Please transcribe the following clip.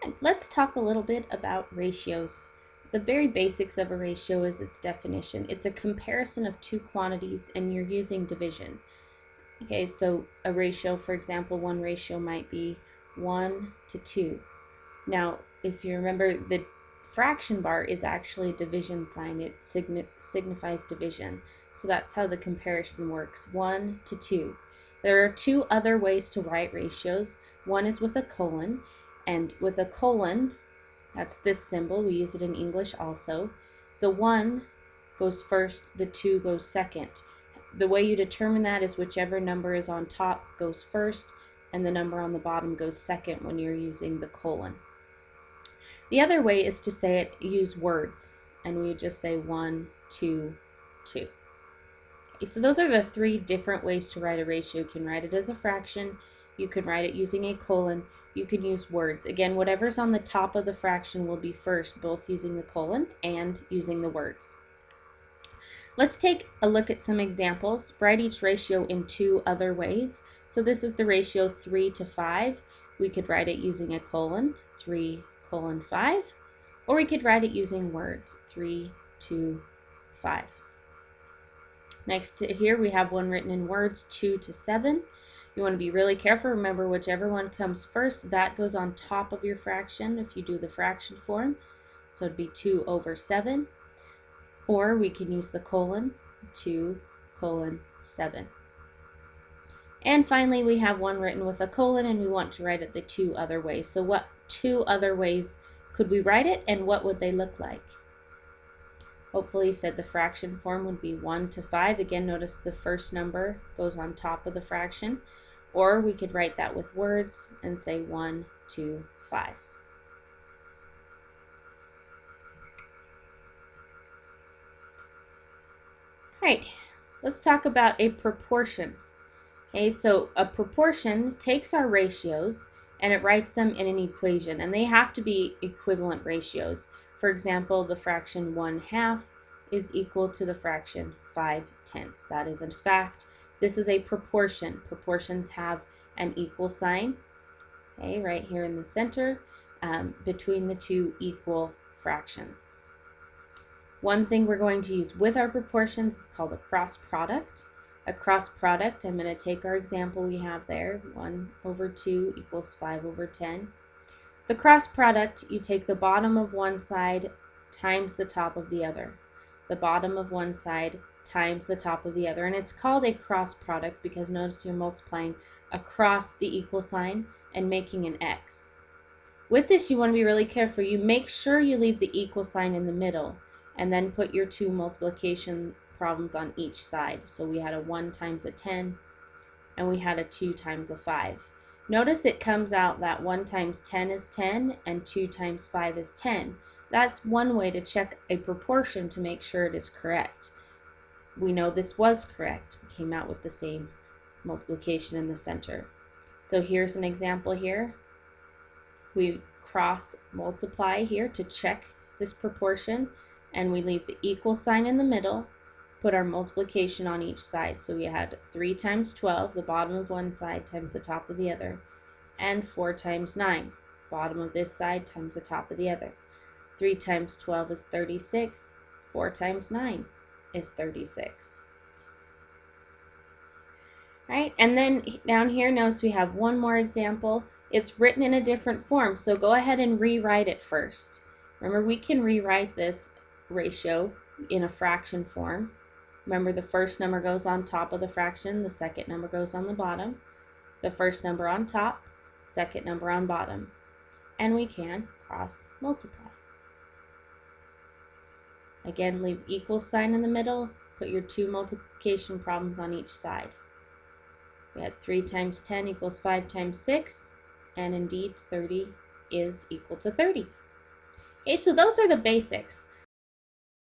And let's talk a little bit about ratios. The very basics of a ratio is its definition. It's a comparison of two quantities and you're using division. Okay, so a ratio, for example, one ratio might be 1 to 2. Now, if you remember, the fraction bar is actually a division sign. It signifies division. So that's how the comparison works, 1 to 2. There are two other ways to write ratios. One is with a colon, and with a colon, that's this symbol. We use it in English also. The 1 goes first, the 2 goes second. The way you determine that is whichever number is on top goes first, and the number on the bottom goes second when you're using the colon. The other way is to say it, use words, and we would just say 1, 2, 2. Okay, so those are the three different ways to write a ratio. You can write it as a fraction, you can write it using a colon, you can use words. Again, whatever's on the top of the fraction will be first, both using the colon and using the words. Let's take a look at some examples. Write each ratio in two other ways. So this is the ratio 3 to 5. We could write it using a colon, 3 colon 5, or we could write it using words, 3, 2, 5. Next to here we have one written in words, 2 to 7. You want to be really careful. Remember, whichever one comes first, that goes on top of your fraction if you do the fraction form. So it'd be 2 over 7. Or we can use the colon, 2 colon 7. And finally, we have one written with a colon, and we want to write it the two other ways. So what two other ways could we write it, and what would they look like? Hopefully you said the fraction form would be 1 to 5. Again, notice the first number goes on top of the fraction. Or we could write that with words and say 1 to 5. Alright, let's talk about a proportion. Okay, so a proportion takes our ratios and it writes them in an equation, and they have to be equivalent ratios. For example, the fraction 1/2 is equal to the fraction 5/10. That is in fact, this is a proportion. Proportions have an equal sign, okay, right here in the center, between the two equal fractions. One thing we're going to use with our proportions is called a cross product. A cross product, I'm going to take our example we have there, 1 over 2 equals 5 over 10. The cross product, you take the bottom of one side times the top of the other. The bottom of one side times the top of the other. And it's called a cross product because notice you're multiplying across the equal sign and making an X. With this, you want to be really careful. You make sure you leave the equal sign in the middle, and then put your two multiplication problems on each side. So we had a 1 times a 10, and we had a 2 times a 5. Notice it comes out that 1 times 10 is 10, and 2 times 5 is 10. That's one way to check a proportion to make sure it is correct. We know this was correct. We came out with the same multiplication in the center. So here's an example here. We cross multiply here to check this proportion, and we leave the equal sign in the middle, put our multiplication on each side. So we had 3 times 12, the bottom of one side times the top of the other, and 4 times 9, bottom of this side times the top of the other. 3 times 12 is 36, 4 times 9 is 36. Right, and then down here, notice we have one more example. It's written in a different form, so go ahead and rewrite it first. Remember, we can rewrite this ratio in a fraction form. Remember, the first number goes on top of the fraction, the second number goes on the bottom, the first number on top, second number on bottom, and we can cross multiply. Again, leave equal sign in the middle, put your two multiplication problems on each side. We had 3 times 10 equals 5 times 6, and indeed 30 is equal to 30. Okay, so those are the basics.